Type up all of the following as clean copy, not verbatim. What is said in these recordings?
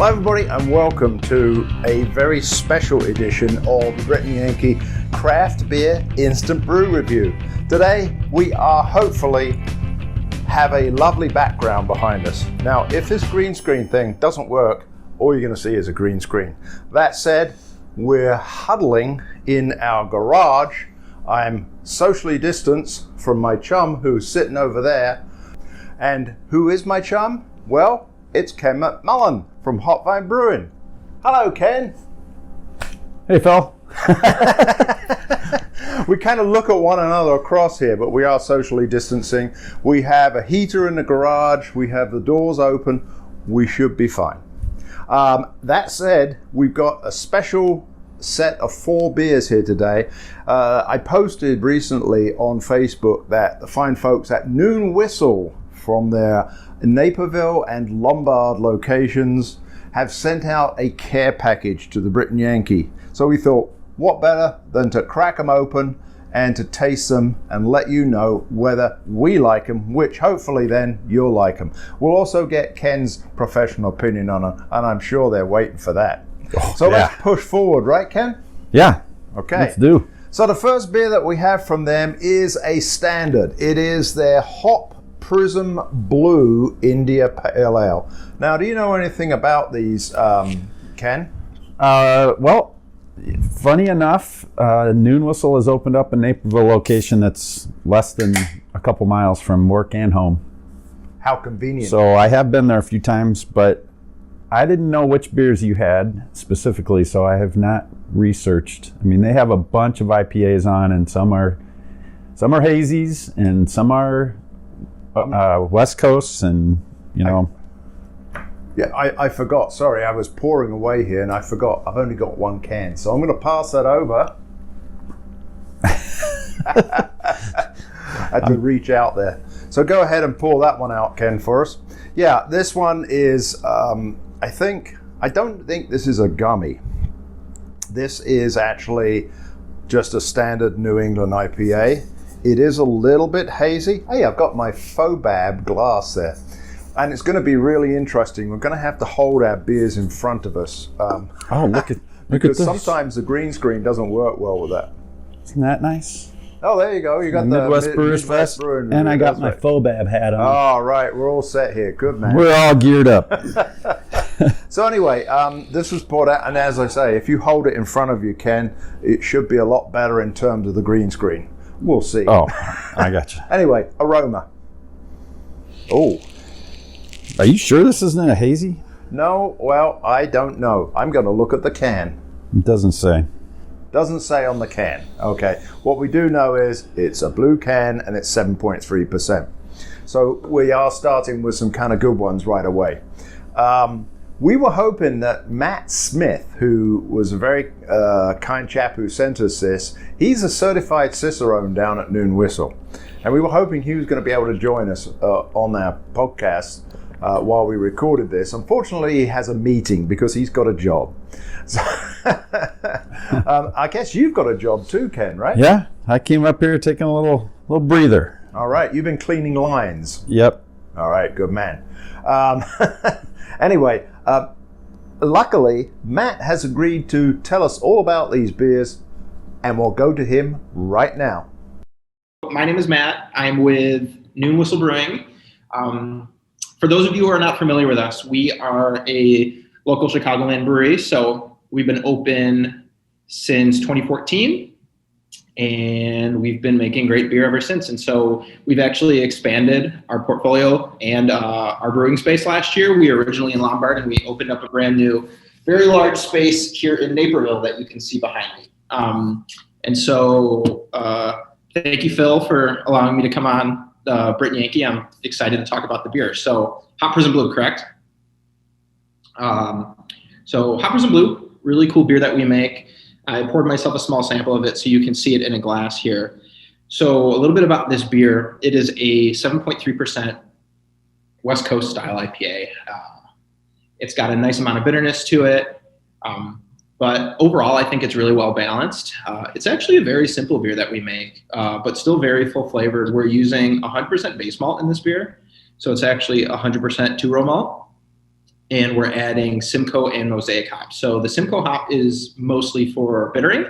Hello everybody and welcome to a very special edition of the Britain Yankee Craft Beer Instant Brew Review. Today we are hopefully have a lovely background behind us. Now if this green screen thing doesn't work, all you're going to see is a green screen. That said, we're huddling in our garage. I'm socially distanced from my chum who's sitting over there. And who is my chum? Well, it's Ken McMullen from Hot Vine Brewing. Hello, Ken. Hey, Phil. We kind of look at one another across here, but we are socially distancing. We have a heater in the garage. We have the doors open. We should be fine. That said, we've got a special set of 4 beers here today. I posted recently on Facebook that the fine folks at Noon Whistle from their Naperville and Lombard locations have sent out a care package to the Britain Yankee. So we thought, what better than to crack them open and to taste them and let you know whether we like them, which hopefully then you'll like them. We'll also get Ken's professional opinion on them, and I'm sure they're waiting for that. Let's push forward, right, Ken? Yeah. Okay. Let's do. So the first beer that we have from them is a standard. It is their Hop Prism Blue India Pale Ale. Now, do you know anything about these, Ken? Well, funny enough, Noon Whistle has opened up a Naperville location that's less than a couple miles from work and home. How convenient. So I have been there a few times, but I didn't know which beers you had specifically, so I have not researched. I mean, they have a bunch of IPAs on, and some are hazies, and some are West Coast, and you know. Yeah, I forgot. Sorry, I was pouring away here, and I forgot. I've only got 1 can, so I'm going to pass that over. I had to reach out there. So go ahead and pour that one out, Ken, for us. Yeah, this one is. I don't think this is a gummy. This is actually just a standard New England IPA. It is a little bit hazy. Hey, I've got my Fobab glass there. And it's going to be really interesting. We're going to have to hold our beers in front of us. Look at because this. Sometimes the green screen doesn't work well with that. Isn't that nice? Oh, there you go. You got the Midwest Brewers Fest, and I got my Fobab hat on. All right, we're all set here. Good, man. We're all geared up. So anyway, this was poured out, and as I say, if you hold it in front of you, Ken, it should be a lot better in terms of the green screen. We'll see. Oh, I got you. Anyway, aroma. Oh. Are you sure this isn't a hazy? No, well, I don't know. I'm going to look at the can. It doesn't say. Doesn't say on the can. Okay. What we do know is it's a blue can and it's 7.3%. So we are starting with some kind of good ones right away. We were hoping that Matt Smith, who was a very kind chap who sent us this, he's a certified Cicerone down at Noon Whistle. And we were hoping he was going to be able to join us on our podcast while we recorded this. Unfortunately, he has a meeting because he's got a job. So, I guess you've got a job too, Ken, right? Yeah, I came up here taking a little breather. All right, you've been cleaning lines. Yep. All right, good man. Anyway, luckily, Matt has agreed to tell us all about these beers, and we'll go to him right now. My name is Matt. I'm with Noon Whistle Brewing. For those of you who are not familiar with us, we are a local Chicagoland brewery. So we've been open since 2014, and we've been making great beer ever since. And so we've actually expanded our portfolio and our brewing space last year. We were originally in Lombard, and we opened up a brand new, very large space here in Naperville that you can see behind me. And so thank you, Phil, for allowing me to come on Britain Yankee. I'm excited to talk about the beer. So Hop Prism Blue, correct? So Hop Prism Blue, really cool beer that we make. I poured myself a small sample of it so you can see it in a glass here. So a little bit about this beer. It is a 7.3% West Coast style IPA. It's got a nice amount of bitterness to it. But overall, I think it's really well balanced. It's actually a very simple beer that we make, but still very full flavored. We're using 100% base malt in this beer. So it's actually 100% two-row malt. and we're adding Simcoe and Mosaic hop. So the Simcoe hop is mostly for bittering.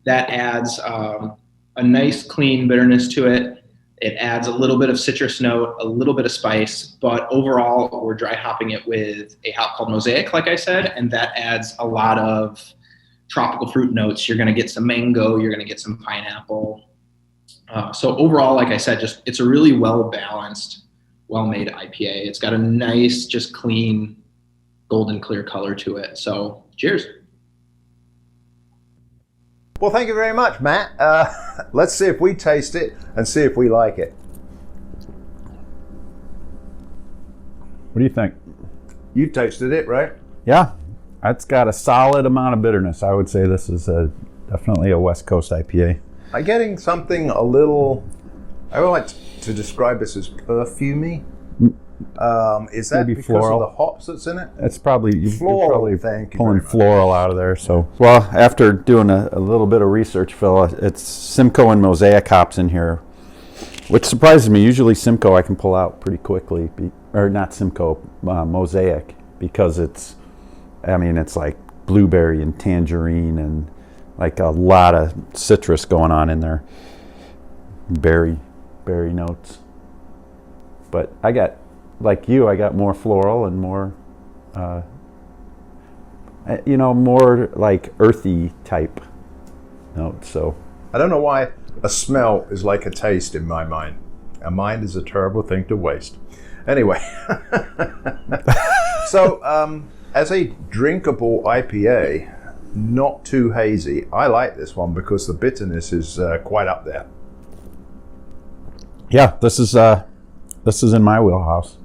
That adds a nice clean bitterness to it. It adds a little bit of citrus note, a little bit of spice, but overall we're dry hopping it with a hop called Mosaic, like I said, and that adds a lot of tropical fruit notes. You're going to get some mango, you're going to get some pineapple. So overall, like I said, just it's a really well-balanced, well-made IPA. It's got a nice, just clean, golden clear color to it. So cheers. Well, thank you very much, Matt. Let's see if we taste it and see if we like it. What do you think? You've tasted it, right? Yeah, it's got a solid amount of bitterness. I would say this is definitely a West Coast IPA. I'm getting something a little, I would like to describe this as perfumey. Is that Maybe because floral. of the hops that's in it? It's probably you're Floral, probably thank you pulling very much. floral out of there. So, well, after doing a little bit of research, Phil, it's Simcoe and Mosaic hops in here, which surprises me. Usually Simcoe I can pull out pretty quickly, or not Simcoe, Mosaic, because it's like blueberry and tangerine and like a lot of citrus going on in there, berry notes. But I got more floral and more, more like earthy type notes. So I don't know why a smell is like a taste in my mind. A mind is a terrible thing to waste. Anyway, so as a drinkable IPA, not too hazy, I like this one because the bitterness is quite up there. yeah, this is in my wheelhouse.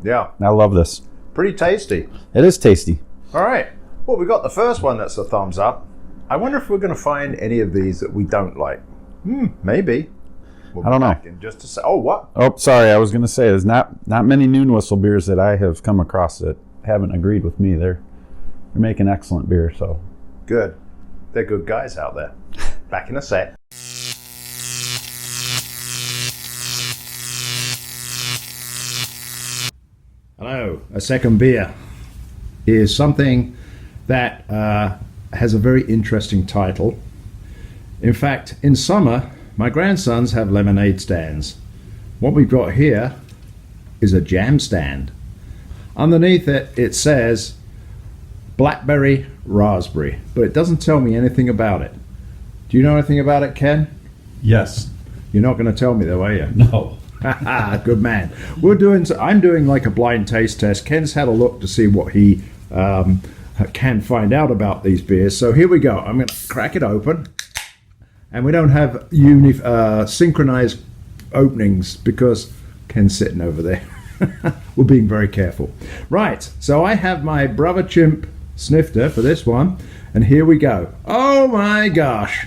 Yeah, I love this. pretty tasty. It is tasty. All right. Well, we got the first one that's a thumbs up. I wonder if we're going to find any of these that we don't like. Maybe. We'll I don't be know. back in just a sec. Oh, what? Oh, sorry. I was going to say there's not many Noon Whistle beers that I have come across that haven't agreed with me. They're making excellent beer. So Good. They're good guys out there. Back in a sec. Hello. A second beer is something that has a very interesting title. In fact, in summer, my grandsons have lemonade stands. What we've got here is a jam stand. Underneath it, it says blackberry raspberry, but it doesn't tell me anything about it. Do you know anything about it, Ken? yes, You're not going to tell me though, are you? no. Good man. I'm doing like a blind taste test. Ken's had a look to see what he can find out about these beers. So here we go. I'm going to crack it open. And we don't have synchronized openings because Ken's sitting over there. We're being very careful. Right, so I have my Brother Chimp snifter for this one. And here we go. Oh my gosh.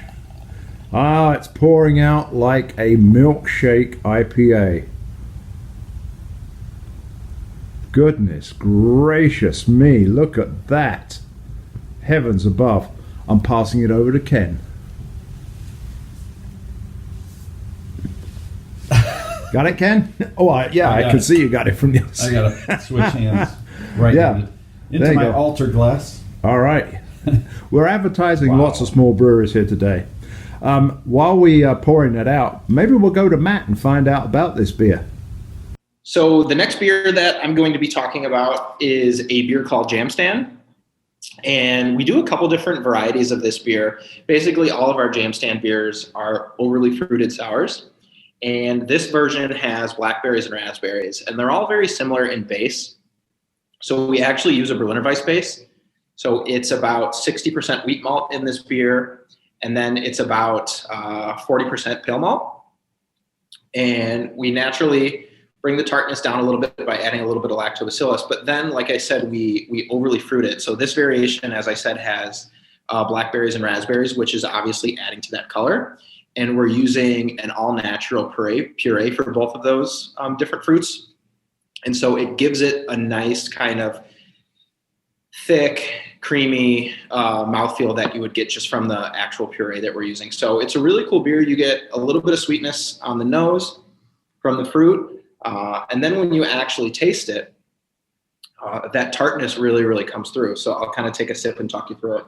It's pouring out like a milkshake IPA. Goodness gracious me, look at that. Heavens above. I'm passing it over to Ken. Got it, Ken? Oh, I can see you got it from the other side. I gotta switch hands right Yeah. into There you my go. altar glass. All right. We're advertising Wow. lots of small breweries here today. While we are pouring it out, maybe we'll go to Matt and find out about this beer. So the next beer that I'm going to be talking about is a beer called Jam Stand. And we do a couple different varieties of this beer. Basically, all of our Jam Stand beers are overly fruited sours. And this version has blackberries and raspberries. And they're all very similar in base. So we actually use a Berliner Weiss base. So it's about 60% wheat malt in this beer. And then it's about 40% pale malt. And we naturally bring the tartness down a little bit by adding a little bit of lactobacillus. But then, like I said, we overly fruit it. So this variation, as I said, has blackberries and raspberries, which is obviously adding to that color. And we're using an all-natural puree for both of those different fruits. And so it gives it a nice kind of thick, creamy mouthfeel that you would get just from the actual puree that we're using. So it's a really cool beer. You get a little bit of sweetness on the nose from the fruit. And then when you actually taste it, that tartness really, really comes through. So I'll kind of take a sip and talk you through it.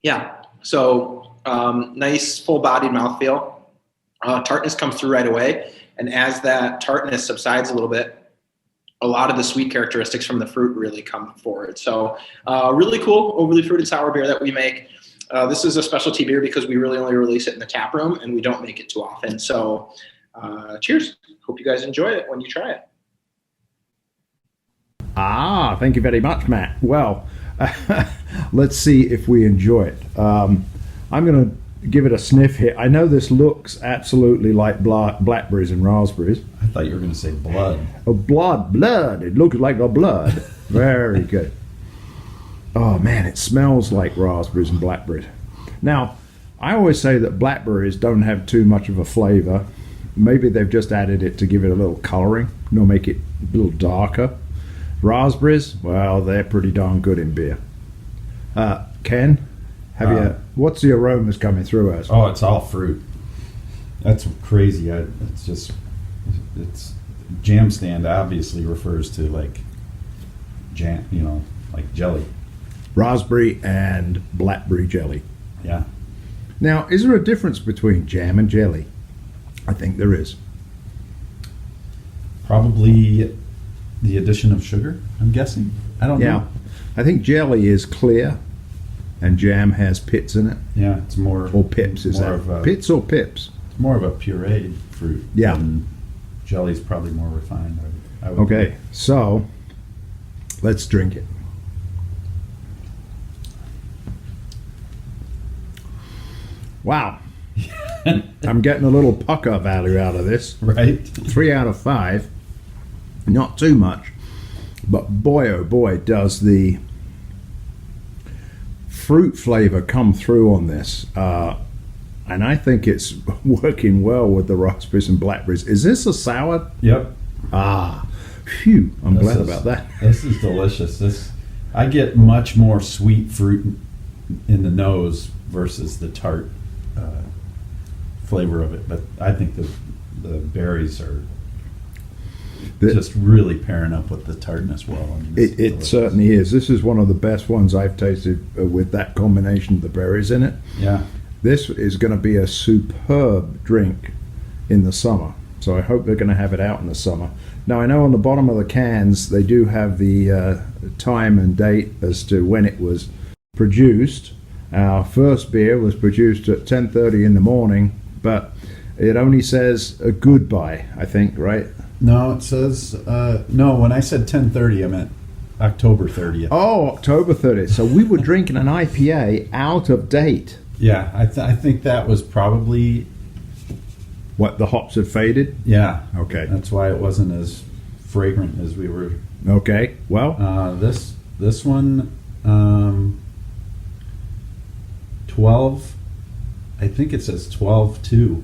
Yeah, so nice full-bodied mouthfeel. Tartness comes through right away. And as that tartness subsides a little bit, a lot of the sweet characteristics from the fruit really come forward. So really cool, overly fruited sour beer that we make. This is a specialty beer because we really only release it in the tap room and we don't make it too often. So cheers. Hope you guys enjoy it when you try it. Thank you very much, Matt. Well, let's see if we enjoy it. I'm going to give it a sniff here. I know this looks absolutely like blackberries and raspberries. I thought you were going to say blood. Oh, blood. It looks like a blood. Very good. Oh, man, it smells like raspberries and blackberries. Now, I always say that blackberries don't have too much of a flavor. Maybe they've just added it to give it a little coloring, make it a little darker. Raspberries, well, they're pretty darn good in beer. Ken, what's the aromas coming through us? Oh, it's all fruit. That's crazy. It's jam stand obviously refers to like jam, like jelly. Raspberry and blackberry jelly. Yeah. Now, is there a difference between jam and jelly? I think there is. Probably the addition of sugar, I'm guessing. I don't know. I think jelly is clear and jam has pits in it. Yeah, it's more... Or pips, is that? Pits or pips? It's more of a pureed fruit. Yeah. And jelly's probably more refined. Okay, so let's drink it. Wow. I'm getting a little pucker value out of this. Right. 3 out of 5. Not too much. But boy, oh boy, does the fruit flavor come through on this. And I think it's working well with the raspberries and blackberries. Is this a sour? Yep. Phew. I'm glad about that. This is delicious. I get much more sweet fruit in the nose versus the tart flavor of it, but I think the berries are just really pairing up with the tartness well. I mean, it certainly is. This is one of the best ones I've tasted with that combination of the berries in it. Yeah. This is going to be a superb drink in the summer, so I hope they're going to have it out in the summer. Now, I know on the bottom of the cans they do have the time and date as to when it was produced. Our first beer was produced at 10:30 in the morning, but it only says a goodbye, I think, right? No, it says, no, when I said 10:30, I meant October 30th. Oh, October 30th. So we were drinking an IPA out of date. Yeah, I think that was probably... What, the hops had faded? Yeah. Okay. That's why it wasn't as fragrant as we were... Okay, well... This one, 12... I think it says 12-2.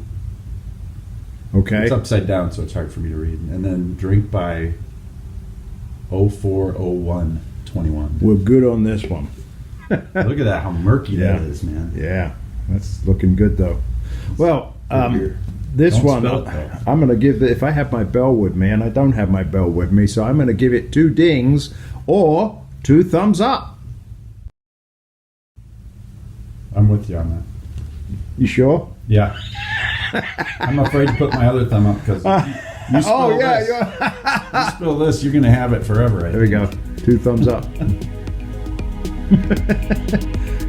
Okay. It's upside down, so it's hard for me to read. And then drink by 04/01/21. We're good on this one. Look at that, how murky that is, man. Yeah, that's looking good, though. Well, this Don't one, spill it, I'm going to give if I have my bell with me, and I don't have my bell with me, so I'm going to give it 2 dings or 2 thumbs up. I'm with you on that. You sure? Yeah. I'm afraid to put my other thumb up because you spill this. You spill this, you're going to have it forever. There we go. 2 thumbs up.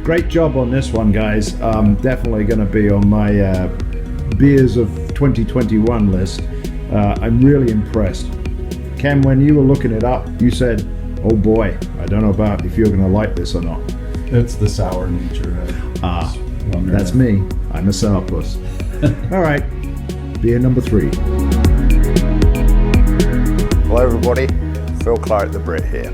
Great job on this one, guys. Definitely going to be on my beers of 2021 list. I'm really impressed. Ken, when you were looking it up, you said, oh boy, I don't know about if you're going to like this or not. It's the sour nature. That's me. I'm a sourpuss. All right, beer number 3. Hello everybody, Phil Clark the Brit here.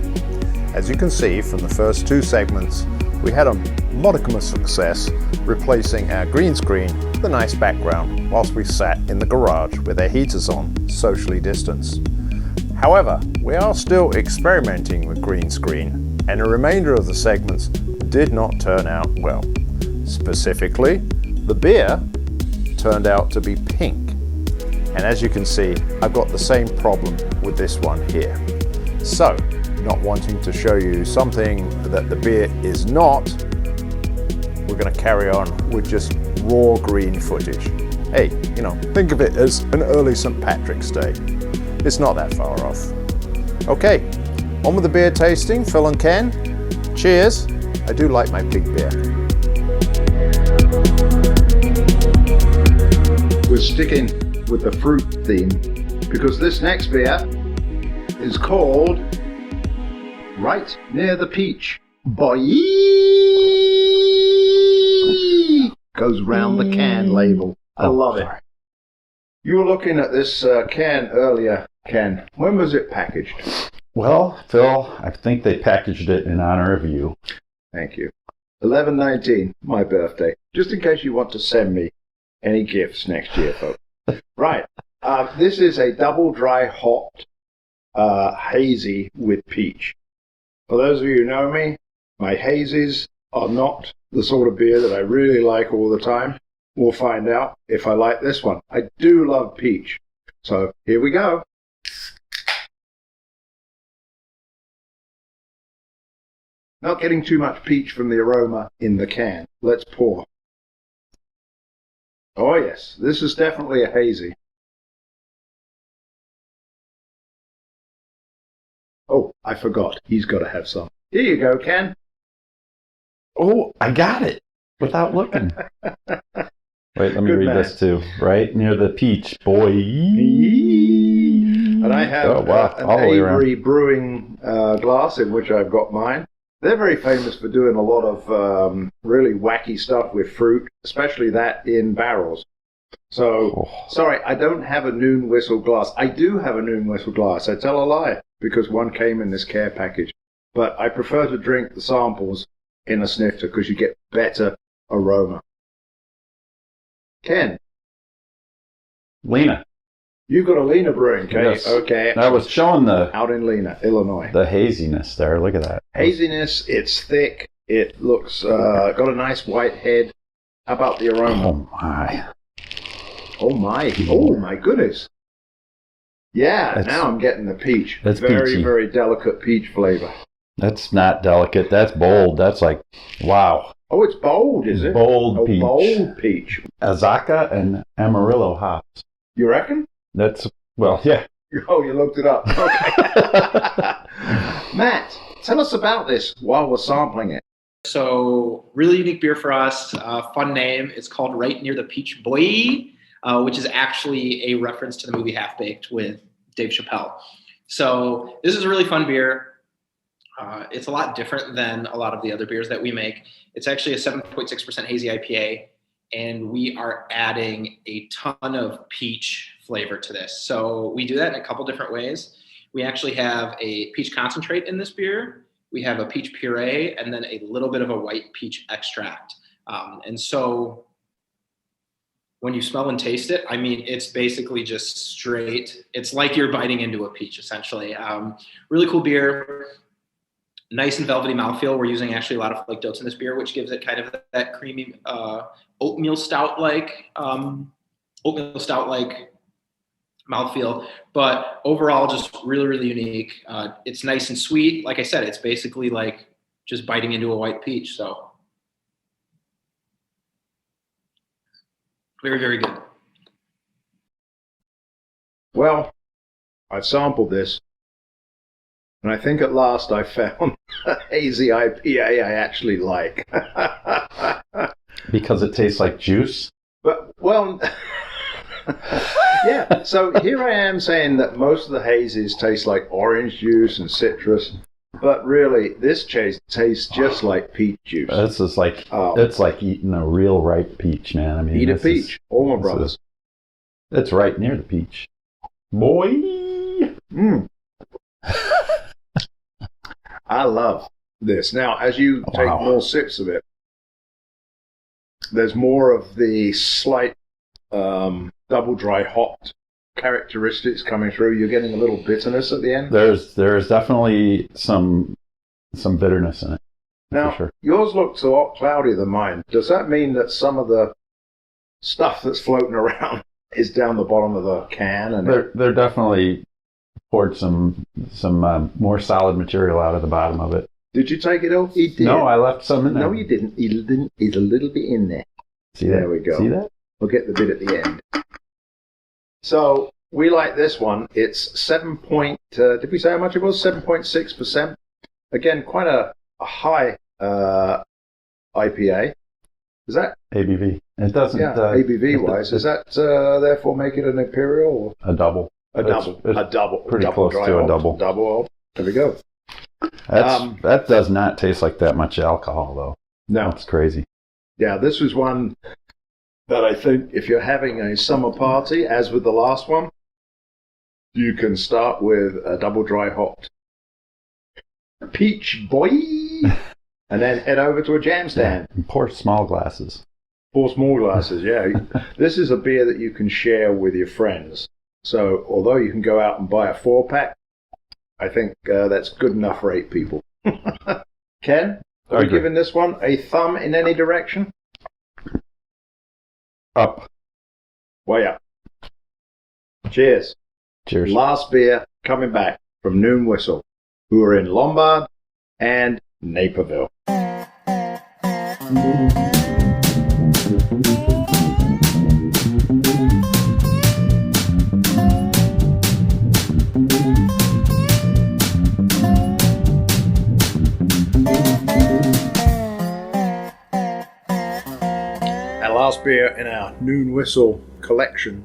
As you can see from the first 2 segments, we had a modicum of success replacing our green screen with a nice background whilst we sat in the garage with our heaters on, socially distanced. However, we are still experimenting with green screen, and the remainder of the segments did not turn out well. Specifically, the beer turned out to be pink. And as you can see, I've got the same problem with this one here. So, not wanting to show you something that the beer is not, we're going to carry on with just raw green footage. Hey, you know, think of it as an early St. Patrick's Day. It's not that far off. Okay, on with the beer tasting. Phil and Ken, cheers. I do like my pig beer. We're sticking with the fruit theme because this next beer is called Right Near the Peach. Boy, goes round the can label. I love it. You were looking at this can earlier, Ken. When was it packaged? Well, Phil, I think they packaged it in honor of you. Thank you. 11/19, my birthday. Just in case you want to send me any gifts next year, folks. Right. This is a double dry hopped hazy with peach. For those of you who know me, my hazies are not the sort of beer that I really like all the time. We'll find out if I like this one. I do love peach. So here we go. Not getting too much peach from the aroma in the can. Let's pour. Oh yes, this is definitely a hazy. Oh, I forgot. He's got to have some. Here you go, Ken. Oh, I got it without looking. Wait, let me read this too. Right near the peach, boy. And I have an Avery Brewing glass in which I've got mine. They're very famous for doing a lot of really wacky stuff with fruit, especially that in barrels. So, sorry, I don't have a Noon Whistle glass. I do have a Noon Whistle glass. I tell a lie, because one came in this care package. But I prefer to drink the samples in a snifter because you get better aroma. Ken. Lena. You've got a Lena Brewing, okay? Yes. Okay. I was showing out in Lena, Illinois. The haziness there. Look at that. Haziness. It's thick. It looks got a nice white head. How about the aroma? Oh my. Oh my. Oh my goodness. Yeah. Now I'm getting the peach. That's very peachy. Very delicate peach flavor. That's not delicate. That's bold. That's like wow. Oh, it's bold, is it? Bold peach. Bold peach. Azaka and Amarillo hops. You reckon? That's, well, yeah. Oh, you looked it up. Okay. Matt, tell us about this while we're sampling it. So, really unique beer for us. Fun name. It's called Right Near the Peach Boy, which is actually a reference to the movie Half Baked with Dave Chappelle. So, this is a really fun beer. It's a lot different than a lot of the other beers that we make. It's actually a 7.6% hazy IPA, and we are adding a ton of peach flavor to this. So we do that in a couple different ways. We actually have a peach concentrate in this beer. We have a peach puree, and then a little bit of a white peach extract. And so when you smell and taste it, I mean, it's basically just straight. It's like you're biting into a peach, essentially. Really cool beer. Nice and velvety mouthfeel. We're using actually a lot of flake oats in this beer, which gives it kind of that creamy oatmeal stout-like mouthfeel. But overall, just really, really unique. It's nice and sweet. Like I said, it's basically like just biting into a white peach. So very, very good. Well, I've sampled this. And I think at last I found a hazy IPA I actually like. Because it tastes like juice? But, well, yeah. So here I am saying that most of the hazies taste like orange juice and citrus. But really, this tastes just like peach juice. This is like, it's like eating a real ripe peach, man. I mean, eat a peach. All my brothers. It's right near the peach. Boy! Mm. I love this. Now, as you take more sips of it, there's more of the slight double dry hopped characteristics coming through. You're getting a little bitterness at the end. There's definitely some bitterness in it. Now, for sure. Yours looks a lot cloudier than mine. Does that mean that some of the stuff that's floating around is down the bottom of the can, and They're definitely poured some more solid material out of the bottom of it. did you take it off? He did. No, I left some in there. No, you didn't. He didn't. He's a little bit in there. See There that? we go. See that? We'll get the bit at the end. So we like this one. It's 7 point. Did we say how much it was? 7.6%. Again, quite a high IPA. Is that ABV. It doesn't. ABV wise? Is that therefore make it an imperial or a double? a double? It's A double. pretty double close dry to a hop, double. Double. Hop. There we go. That does not taste like that much alcohol, though. No. That's crazy. Yeah, this was one that I think if you're having a summer party, as with the last one, you can start with a double dry hopped peach boy, and then head over to a jam stand. And pour small glasses. 4 small glasses, yeah. This is a beer that you can share with your friends. So although you can go out and buy a 4-pack, I think that's good enough for 8 people. Ken, are we giving this one a thumb in any direction? Up. Way up. Cheers. Cheers. Last beer coming back from Noon Whistle, who are in Lombard and Naperville. Our last beer in our Noon Whistle collection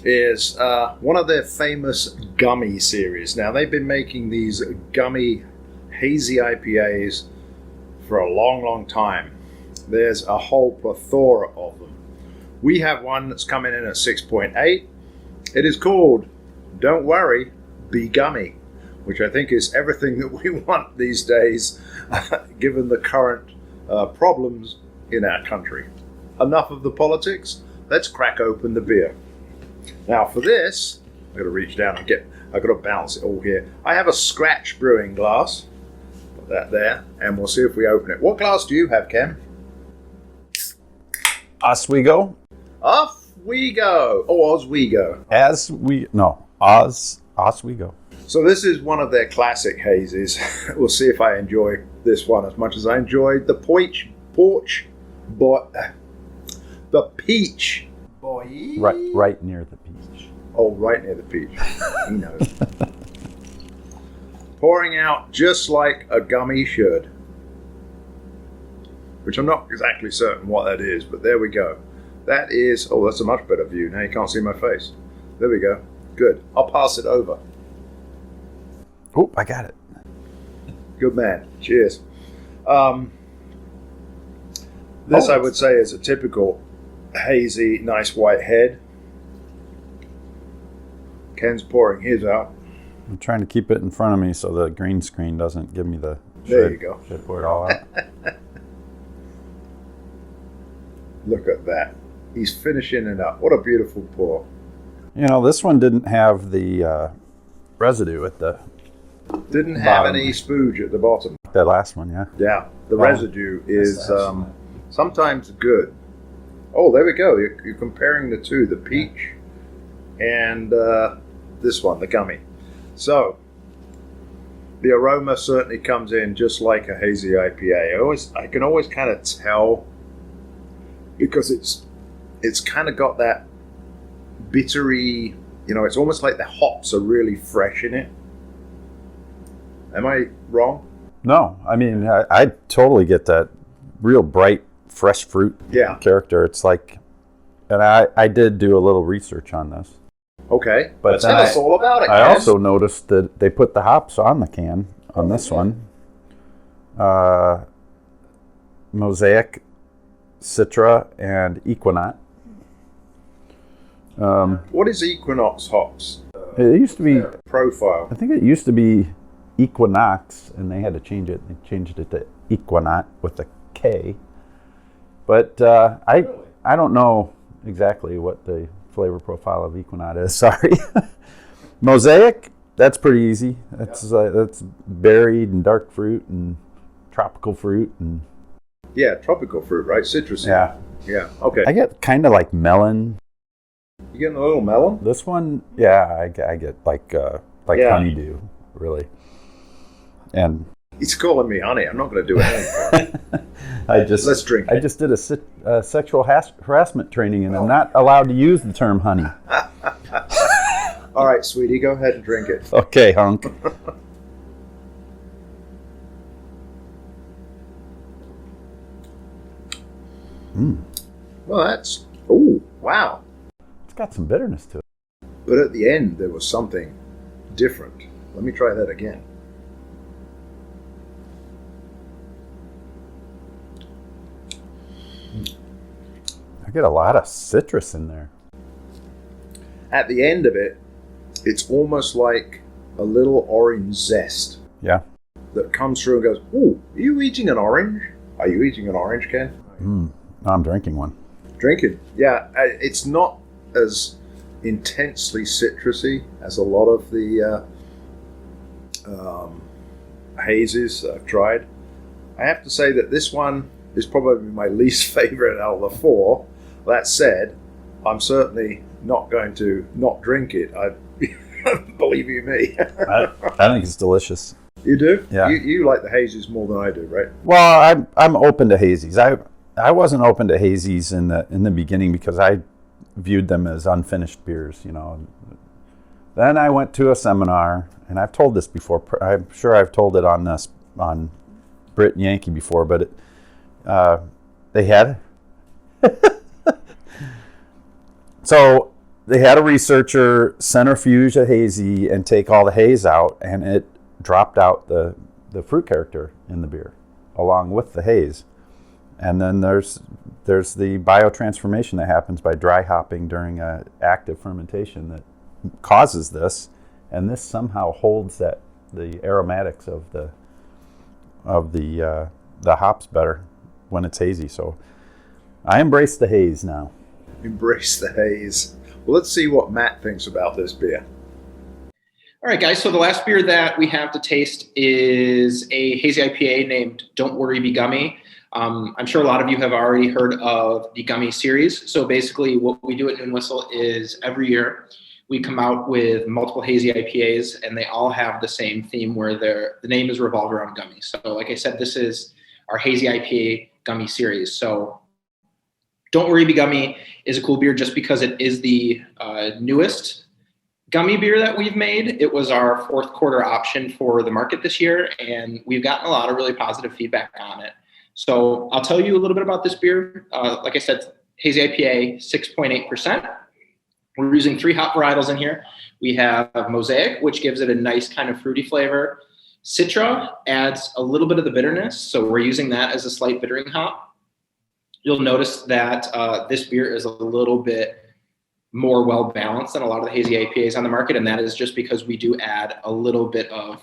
is one of their famous gummy series. Now, they've been making these gummy hazy IPAs for a long, long time. There's a whole plethora of them. We have one that's coming in at 6.8. It is called Don't Worry, Be Gummy, which I think is everything that we want these days, given the current problems in our country. Enough of the politics. Let's crack open the beer. Now for this, I've got to reach down and I've got to balance it all here. I have a Scratch brewing glass. Put that there, and we'll see if we open it. What glass do you have, Ken? Oswego. Off we go. Oh, Oswego. Oswego. So this is one of their classic hazes. We'll see if I enjoy this one as much as I enjoyed the peach boy. Right near the peach. Oh, right near the peach. He knows. Pouring out just like a gummy should. Which I'm not exactly certain what that is, but there we go. That is, oh, that's a much better view. Now you can't see my face. There we go. Good. I'll pass it over. Oh, I got it. Good man. Cheers. This, I would say, is a typical hazy, nice white head. Ken's pouring his out. I'm trying to keep it in front of me so the green screen doesn't give me the... There you go. Should pour it all out. Look at that. He's finishing it up. What a beautiful pour. You know, this one didn't have the residue at the... Didn't have bottom. any spooge at the bottom. That last one, yeah. Yeah, the residue is sometimes good. Oh, there we go. You're comparing the two, the peach and this one, the gummy. So, the aroma certainly comes in just like a hazy IPA. I can always kind of tell because it's kind of got that bittery, it's almost like the hops are really fresh in it. Am I wrong? No, I mean, I totally get that real bright, fresh fruit character. It's like, and I did do a little research on this. Okay, but tell us all about it, I guys. also noticed that they put the hops on the can on this one. Mosaic, Citra, and Equinox. What is Equinox hops? It used to be profile. I think it used to be Equinox, and they had to change it. They changed it to Equinox with a K. But I don't know exactly what the flavor profile of Equinox is. Sorry. Mosaic, that's pretty easy. That's berried and dark fruit and tropical fruit and tropical fruit, right? Citrusy. Yeah. Yeah. Okay. I get kind of like melon You getting a little melon? This one, yeah, I get like Yeah. honeydew, really. And He's calling me honey. I'm not going to do anything. Let's drink I it. just did a sexual harassment training, and I'm not allowed to use the term honey. All right, sweetie, go ahead and drink it. Okay, hunk. Well, that's... Oh, wow. It's got some bitterness to it. But at the end, there was something different. Let me try that again. I get a lot of citrus in there. At the end of it, it's almost like a little orange zest Yeah. that comes through and goes, "Ooh, are you eating an orange? Are you eating an orange, Ken?" I'm drinking one. Drinking. Yeah, it's not as intensely citrusy as a lot of the hazes I've tried. I have to say that this one is probably my least favorite out of the four. That said, I'm certainly not going to not drink it. I believe you me. I think it's delicious. You do? Yeah. You like the hazes more than I do, right? Well, I'm open to hazies. I wasn't open to hazies in the beginning because I viewed them as unfinished beers, you know. Then I went to a seminar, and I've told this before. I'm sure I've told it on Brit and Yankee before, but they had so they had a researcher centrifuge a hazy and take all the haze out, and it dropped out the fruit character in the beer along with the haze. And then there's the biotransformation that happens by dry hopping during an active fermentation that causes this, and this somehow holds the aromatics of the hops better when it's hazy. So I embrace the haze now. Embrace the haze. Well, let's see what Matt thinks about this beer. All right, guys. So the last beer that we have to taste is a hazy IPA named Don't Worry, Be Gummy. I'm sure a lot of you have already heard of the Gummy series. So basically what we do at Noon Whistle is every year we come out with multiple hazy IPAs, and they all have the same theme where the name is revolved around gummies. So like I said, this is our hazy IPA Gummy series. So Don't Worry, Be Gummy is a cool beer just because it is the newest gummy beer that we've made. It was our fourth quarter option for the market this year, and we've gotten a lot of really positive feedback on it. So I'll tell you a little bit about this beer. Like I said, hazy IPA, 6.8%. We're using 3 hop varietals in here. We have Mosaic, which gives it a nice kind of fruity flavor. Citra adds a little bit of the bitterness, so we're using that as a slight bittering hop. You'll notice that this beer is a little bit more well-balanced than a lot of the hazy IPAs on the market, and that is just because we do add a little bit of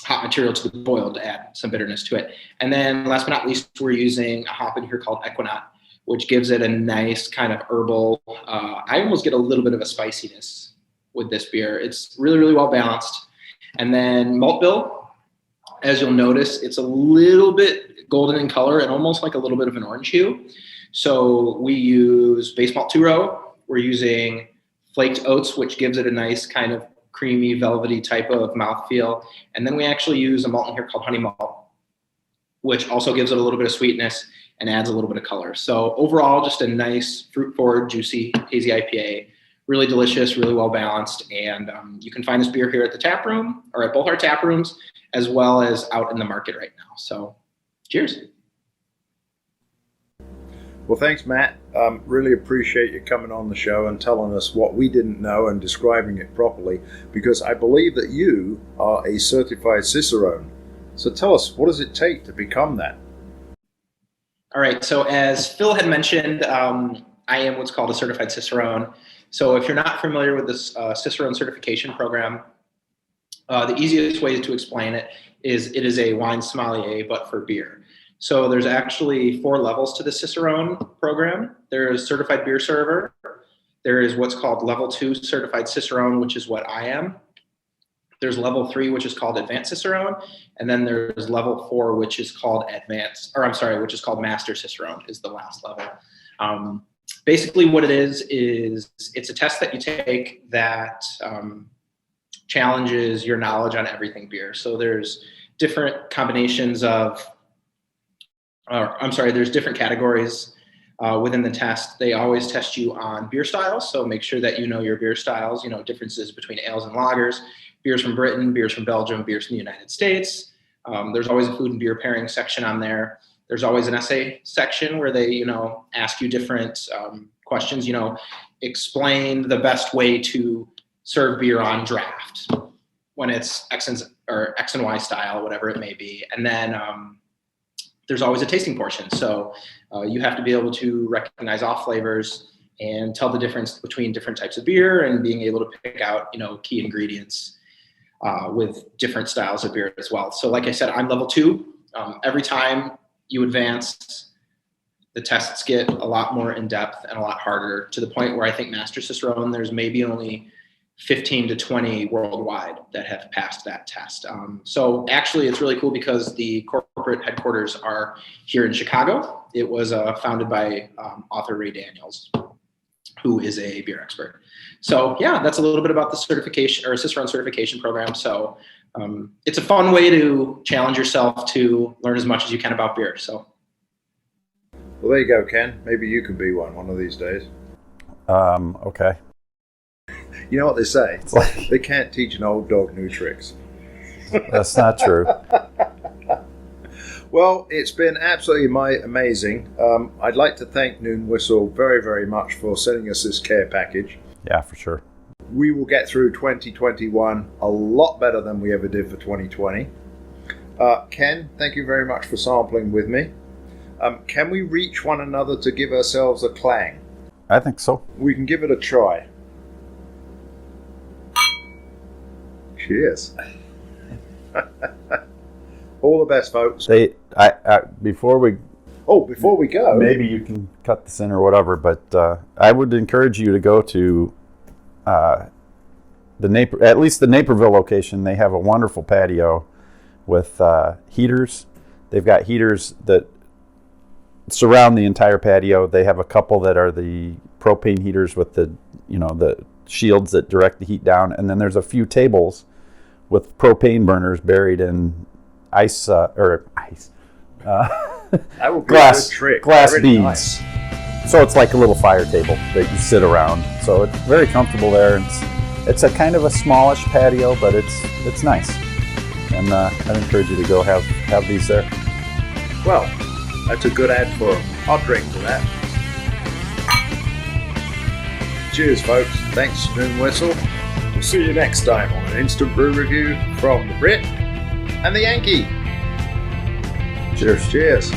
hop material to the boil to add some bitterness to it. And then last but not least, we're using a hop in here called Equinaut, which gives it a nice kind of herbal, I almost get a little bit of a spiciness with this beer. It's really, really well balanced. And then malt bill, as you'll notice, it's a little bit golden in color and almost like a little bit of an orange hue. So we use base malt 2-row. We're using flaked oats, which gives it a nice kind of creamy, velvety type of mouthfeel. And then we actually use a malt in here called honey malt, which also gives it a little bit of sweetness and adds a little bit of color. So overall, just a nice fruit-forward, juicy, hazy IPA. Really delicious, really well balanced. And you can find this beer here at the tap room or at both our tap rooms, as well as out in the market right now. So cheers. Well, thanks, Matt. Really appreciate you coming on the show and telling us what we didn't know and describing it properly, because I believe that you are a certified Cicerone. So tell us, what does it take to become that? All right. So as Phil had mentioned, I am what's called a certified Cicerone. So if you're not familiar with this Cicerone certification program, the easiest way to explain it is a wine sommelier, but for beer. So there's actually 4 levels to the Cicerone program. There's certified beer server. There is what's called level 2 certified Cicerone, which is what I am. There's level 3, which is called advanced Cicerone. And then there's level 4, which is called master Cicerone is the last level. basically what it is it's a test that you take that challenges your knowledge on everything beer. So there's different combinations of, there's different categories within the test. They always test you on beer styles. So make sure that you know your beer styles, differences between ales and lagers, beers from Britain, beers from Belgium, beers from the United States. There's always a food and beer pairing section on there. There's always an essay section where they, ask you different questions, explain the best way to serve beer on draft when it's X and Y style, whatever it may be. And then there's always a tasting portion. So you have to be able to recognize off flavors and tell the difference between different types of beer and being able to pick out, key ingredients with different styles of beer as well. So like I said, I'm level 2. Every time you advance, the tests get a lot more in depth and a lot harder, to the point where I think Master Cicerone, there's maybe only 15 to 20 worldwide that have passed that test. So actually it's really cool because the corporate headquarters are here in Chicago. It was founded by author Ray Daniels, who is a beer expert. So yeah, that's a little bit about the certification or Cicerone certification program. So it's a fun way to challenge yourself to learn as much as you can about beer. So. Well, there you go, Ken. Maybe you can be one of these days. Okay. You know what they say? They can't teach an old dog new tricks. That's not true. Well, it's been absolutely amazing. I'd like to thank Noon Whistle very, very much for sending us this care package. Yeah, for sure. We will get through 2021 a lot better than we ever did for 2020. Ken, thank you very much for sampling with me. Can we reach one another to give ourselves a clang? I think so. We can give it a try. Cheers. All the best, folks. Before we go, maybe you can cut this in or whatever, but I would encourage you to go to at least the Naperville location. They have a wonderful patio with heaters. They've got heaters that surround the entire patio. They have a couple that are the propane heaters with the shields that direct the heat down, and then there's a few tables with propane burners buried in ice. That would be glass a good trick. glass Very beads. Nice. So it's like a little fire table that you sit around. So it's very comfortable there. It's a kind of a smallish patio, but it's nice. And I'd encourage you to go have these there. Well, that's a good ad for them. I'll drink to that. Cheers, folks. Thanks, Noon Whistle. We'll see you next time on an Instant Brew Review from the Brit and the Yankee. Cheers. Cheers.